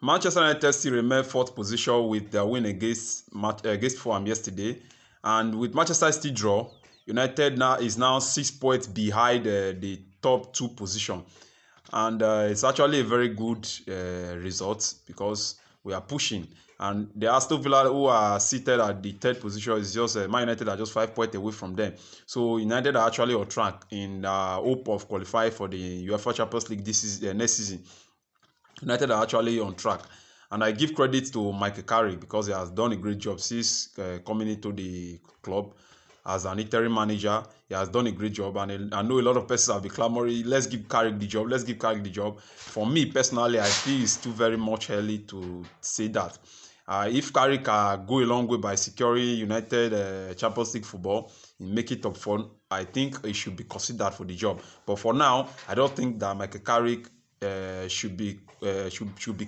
Manchester United still remain fourth position with their win against Fulham yesterday, and with Manchester still draw, United now 6 points behind the top two position, and it's actually a very good result because we are pushing. And the Aston Villa, who are seated at the third position, is just Man United are just 5 points away from them. So United are actually on track in hope of qualifying for the UEFA Champions League next season. United are actually on track, and I give credit to Michael Carrick because he has done a great job since coming into the club as an interim manager. He has done a great job, and I know a lot of persons have been clamoring, let's give Carrick the job, let's give Carrick the job. For me personally, I feel it's too very much early to say that. If Carrick go a long way by securing United Champions League football and make it top four, I think he should be considered for the job. But for now, I don't think that Michael Carrick should be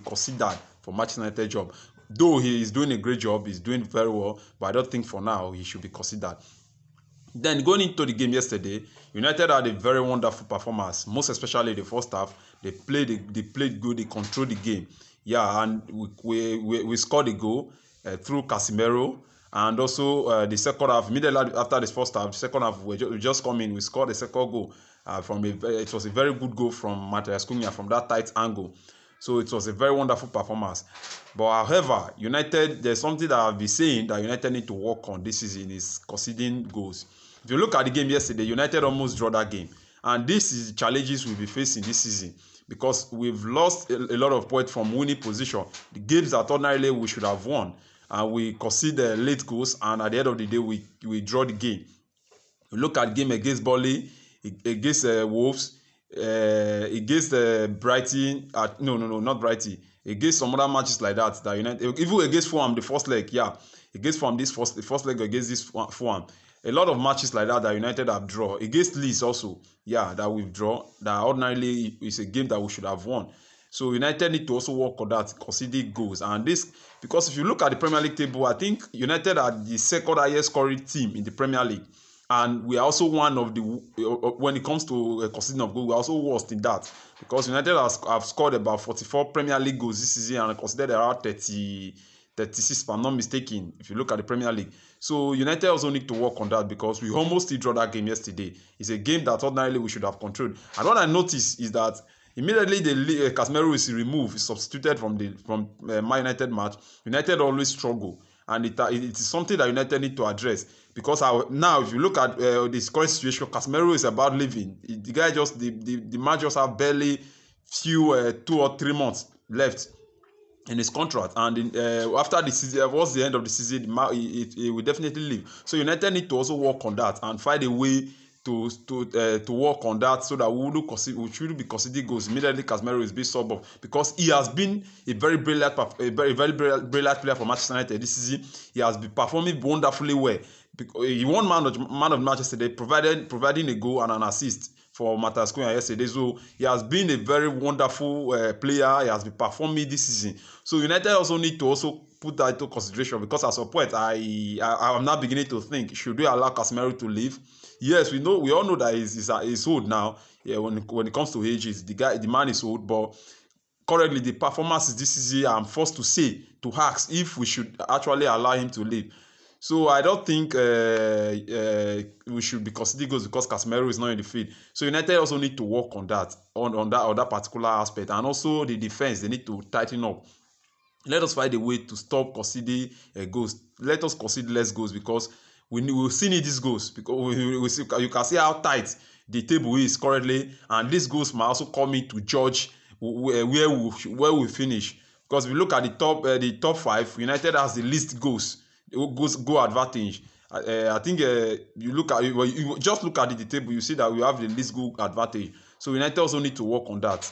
considered for Manchester United job. Though he is doing a great job, he's doing very well, but I don't think for now he should be considered. Then going into the game yesterday, United had a very wonderful performance, most especially the first half. They played good, they controlled the game. Yeah, and we scored a goal through Casemiro. And also the second half, immediately after the first half, the second half we just come in, we scored the second goal it was a very good goal from Matheus Cunha from that tight angle. So it was a very wonderful performance. But however, United, there's something that I've been saying that United need to work on this season is conceding goals. If you look at the game yesterday, United almost drew that game. And this is the challenges we'll be facing this season because we've lost a lot of points from winning position. The games that ordinarily we should have won, and we concede late goals, and at the end of the day, we draw the game. We look at the game against Burnley, against Wolves, against Brighton. Not Brighton. Against some other matches like that. That United, even against Fulham, the first leg, against Fulham, the first leg against this Fulham. A lot of matches like that United have drawn. Against Leeds also, that we've drawn. That ordinarily is a game that we should have won. So United need to also work on that, conceding goals. And this, because if you look at the Premier League table, I think United are the second highest scoring team in the Premier League. And we are also one of the, when it comes to conceding of goals, we are also worst in that. Because United have scored about 44 Premier League goals this season and considered around 36, if I'm not mistaken, if you look at the Premier League. So United also need to work on that because we almost did draw that game yesterday. It's a game that ordinarily we should have controlled. And what I noticed is that immediately the Casemiro is removed, substituted from Man United match, United always struggle. And it is something that United need to address because now if you look at this current situation, Casemiro is about leaving. The guy the match just have barely few 2 or 3 months left in his contract, and after the season, towards the end of the season, he will definitely leave. So United need to also work on that and find a way to work on that so that we should be conceding goals immediately. Casemiro is being subbed off because he has been a very brilliant player for Manchester United this season. He has been performing wonderfully well. He won man of match yesterday, providing a goal and an assist for Matheus Cunha yesterday. So he has been a very wonderful player. He has been performing this season. So United also need to also put that into consideration because at some point I am now beginning to think, should we allow Casemiro to leave? Yes, we all know that he's old now. Yeah, when it comes to ages, the man is old, but currently the performances this season, I'm forced to ask if we should actually allow him to leave. So I don't think we should be considering goals because Casemiro is not in the field. So United also need to work on that, on that particular aspect, and also the defense, they need to tighten up. Let us find a way to stop conceding goals. Let us concede less goals because we will see these goals because you can see how tight the table is currently, and these goals might also come in to judge where we finish. Because if you look at the top 5, United has the least goal advantage. I think you just look at the table, you see that we have the least goal advantage. So United also need to work on that.